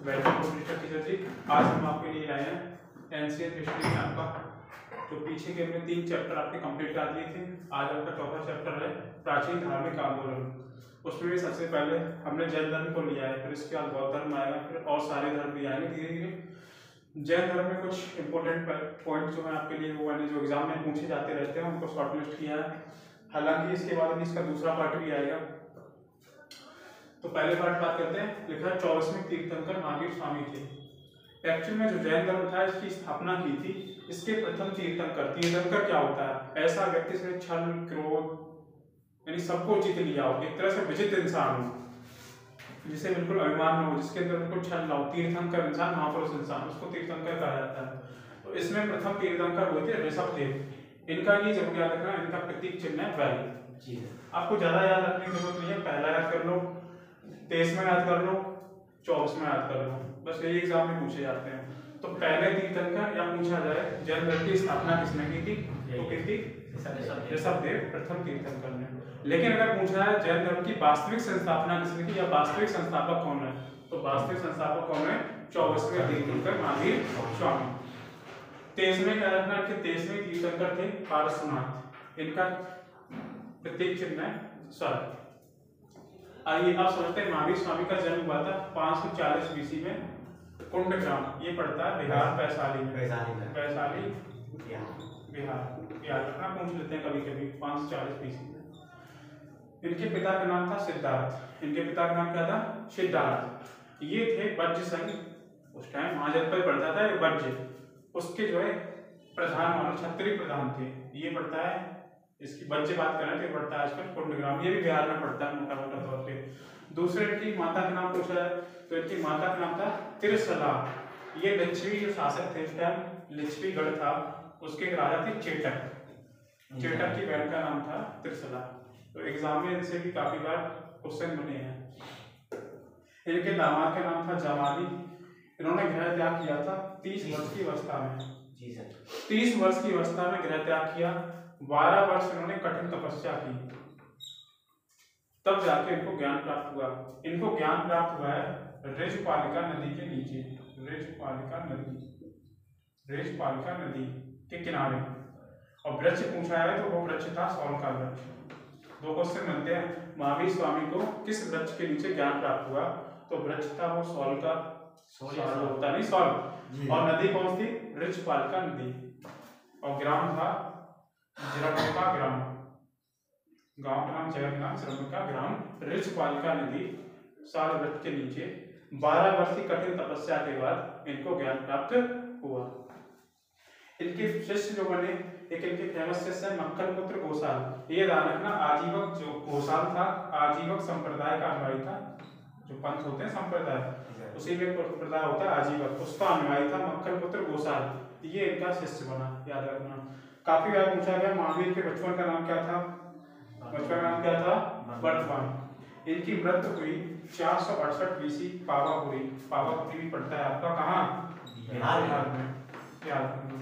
Welcome to mister teacher जी। आज हम आपके लिए लाए हैं एंशिएंट हिस्ट्री में आपका जो पीछे के हमने 3 चैप्टर आपके कंप्लीट कर दिए थे। आज आपका चौथा चैप्टर है प्राचीन धार्मिक आंदोलन। उसमें भी सबसे पहले हमने जैन धर्म को लिया है, फिर इसके बाद बौद्ध धर्म आएगा, फिर और सारे धर्म भी आएंगे धीरे धीरे। जैन धर्म में कुछ इंपॉर्टेंट पॉइंट जो है आपके लिए वो मैंने जो एग्जाम में पूछे जाते रहते हैं उनको शॉर्टलिस्ट किया है। हालांकि इसके बाद भी इसका दूसरा पार्ट भी आएगा। तो पहले पार्ट बात करते हैं। लिखा है 24वें तीर्थंकर महावीर स्वामी थे। एक्चुअल में जो जैन धर्म था इसकी स्थापना की थी इसके प्रथम तीर्थंकर। तीर्थंकर क्या होता है? ऐसा व्यक्ति जिसने छल क्रोध यानी सबको जीत लिया हो, एक तरह से विजित इंसान हो, जिसे बिल्कुल अभिमान न हो, जिसके अंदर बिल्कुल छल ना हो। तीर्थंकर इंसान, महापुरुष इंसान, उसको तीर्थंकर कहा जाता है। तो इसमें प्रथम तीर्थंकर हुए थे ऋषभदेव। इनका ये जरूर याद रखना, इनका प्रतीक चिन्ह है बैल। आपको ज्यादा याद रखने की जरूरत नहीं है, पहला याद कर लो, 23 में याद कर लो, 24 में याद कर लो, बस यही एग्जाम में पूछे जाते हैं। तो पहले तीर्थंकर या पूछा जाए जैन धर्म की स्थापना किसने की थी, तो की थी ऋषभदेव, प्रथम तीर्थंकर ने। लेकिन अगर पूछा है जैन धर्म की वास्तविक संस्थापना किसने की या वास्तविक संस्थापक कौन है, तो वास्तविक संस्थापक कौन है? 24वें तीर्थंकर महावीर स्वामी। 23वें क्या रखना है कि 23वें तीर्थंकर थे पारसनाथ। इनका प्रतीक चिन्ह है स्वर्ग। आइए अब समझते हैं महावीर स्वामी का जन्म हुआ था 540 बीसी में कुंडग्राम, ये पड़ता है बिहार, वैशाली में। वैशाली बिहार याद रखना, पूछ लेते हैं कभी कभी। 540 बीसी में इनके पिता का नाम था सिद्धार्थ। इनके पिता का नाम क्या था? सिद्धार्थ। ये थे वज्र संघ, उस टाइम महाजनपद पड़ता था ये वज्र, उसके जो है प्रधान मानो क्षत्रिय प्रधान थे। ये पड़ता है, इसकी वज्र बात करें तो पड़ता है आजकल कुंडग्राम, ये भी बिहार में पड़ता है मोटा मोटा तौर पे। दूसरे इनकी माता का नाम पूछा है तो इनकी माता का नाम था त्रिशला। ये लिच्छवी जो शासक थे इस टाइम, लिच्छवीगढ़ था, उसके राजा थे चेटक। चेटक की बहन का नाम था त्रिशला। तो एग्जाम में इनसे भी काफी बार क्वेश्चन बने हैं। इनके दामाद का नाम था जमाली। इन्होंने गृह त्याग किया था 30 वर्ष की अवस्था में। 30 वर्ष की अवस्था में गृह त्याग किया। 12 वर्ष इन्होंने कठिन तपस्या की, तब जाके इनको ज्ञान प्राप्त हुआ। इनको ज्ञान प्राप्त हुआ है ऋषपालिका नदी के नीचे। ऋषपालिका नदी के किनारे। और वृक्ष पूछा है तो वो वृक्ष था सौल का वृक्ष। 2 क्वेश्चन बनते हैं। महावीर स्वामी को किस वृक्ष के नीचे ज्ञान प्राप्त हुआ, तो वृक्ष था वो सौल का, होता नहीं सौल। और नदी कौन सी? ऋषपालिका नदी। और ग्राम था जरमुका ग्राम, गांव का नाम जगह का नाम जरमुका ग्राम। ऋषपालिका नदी साल वृक्ष के नीचे 12 वर्ष की कठिन तपस्या के बाद इनको ज्ञान प्राप्त हुआ। इनके शिष्य जो बने, एक इनके फेमस शिष्य है मक्खन पुत्र गोसाल। ये ध्यान रखना, आजीवक जो गोसाल था, आजीवक संप्रदाय का अनुयायी था। जो पंथ होते हैं संप्रदाय, उसी में संप्रदाय होता है आजीवक, उसका अनुयायी था मक्खन पुत्र गोसाल। ये इनका शिष्य बना, याद रखना। काफी बार पूछा गया महावीर के बचपन का नाम क्या था? बचपन का नाम क्या था? वर्धमान। इनकी मृत्यु हुई 468 बीसी पावापुरी। पावापुरी भी पड़ता है आपका कहाँ? बिहार में। याद रखना।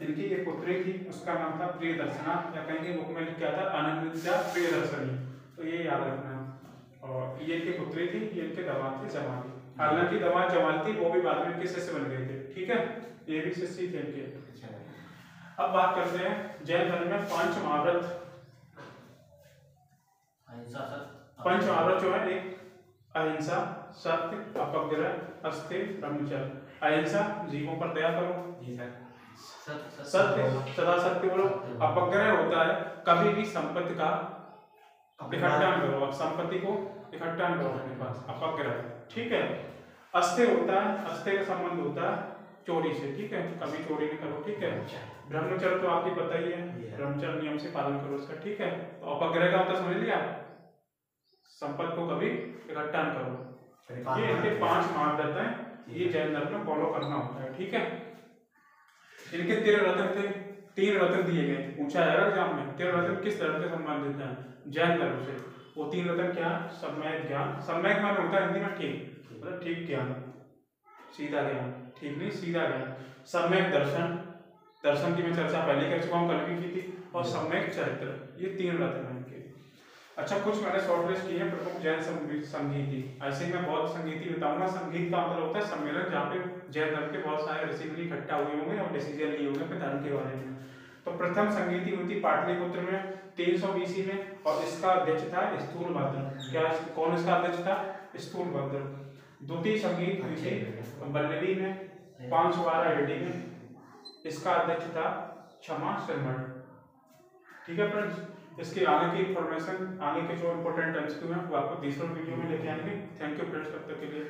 इनकी एक पुत्री थी, उसका नाम था प्रियदर्शना, या कहीं की बुक में लिखा था अनन्या प्रियदर्शनी। तो ये याद रखना। और ये इनकी पुत्री थी, ये इनके दामाद थे जमाली। हालांकि दामाद जमाल थी, वो भी बाद में इनके शिष्य बन गए थे। ठीक है, ये भी शिष्य थे इनके। अब बात करते हैं जैन धर्म में 5 महाव्रत। 5 महाव्रत जो है, एक अहिंसा, सत्य, अपग्रह, अस्थिर, ब्रह्मचर्य। अहिंसा, जीवों पर दया करो। जी सर। सत्य, सदा सत्य बोलो। अपग्रह होता है कभी भी संपत्ति का इकट्ठा न करो, संपत्ति को इकट्ठा न करो अपने पास, अपग्रह। ठीक है। अस्थिर होता है, अस्थिर का संबंध होता है चोरी से। ठीक है, कभी चोरी नहीं करो। ठीक है। ब्रह्मचर्य तो आपकी पता ही है, ब्रह्मचर्य नियम से पालन करो उसका। ठीक है। तो अपग्रह का मतलब समझ लिया, संपत्ति को कभी इकट्ठा न करो। ये इनके 5 महाव्रत हैं, ये जैन धर्म में फॉलो करना होता है। ठीक है। इनके 13 रत्न थे, 3 रत्न दिए गए। पूछा जाएगा एग्जाम में 13 रत्न किस धर्म से संबंधित हैं? जैन धर्म से। वो 3 रत्न क्या? सम्यक ज्ञान। सम्यक माने होता है हिंदी में ठीक, मतलब ठीक ज्ञान, सीधा ज्ञान। ठीक नहीं, सीधा ज्ञान। सम्यक दर्शन, दर्शन की मैं चर्चा पहले कर चुका हूँ, कल भी की थी। और सम्यक चरित्र, ये 3 रत्न हैं इनके। अच्छा, कुछ मैंने शॉर्ट लिस्ट की है प्रमुख जैन संगीति। ऐसे ही मैं बौद्ध संगीति बताऊंगा। संगीत का मतलब होता है सम्मेलन, जहाँ पे जैन धर्म के बहुत सारे ऋषि मुनि इकट्ठा हुए होंगे और डिसीजन लिए होंगे अपने धर्म के बारे में। तो प्रथम संगीति हुई थी पाटलिपुत्र में 300 BC में, और इसका अध्यक्ष था स्थूलभद्र। क्या कौन इसका अध्यक्ष था? स्थूलभद्र। द्वितीय संगीत हुई थी बल्लवी में 512 AD में, इसका अध्यक्ष था क्षमा श्रमण। ठीक है फ्रेंड्स, इसके आगे की इंफॉर्मेशन, आगे के जो इंपॉर्टेंट एमसीक्यू हैं वो आपको तीसरे वीडियो में लेके आएंगे। थैंक यू फ्रेंड्स, तब तक के लिए।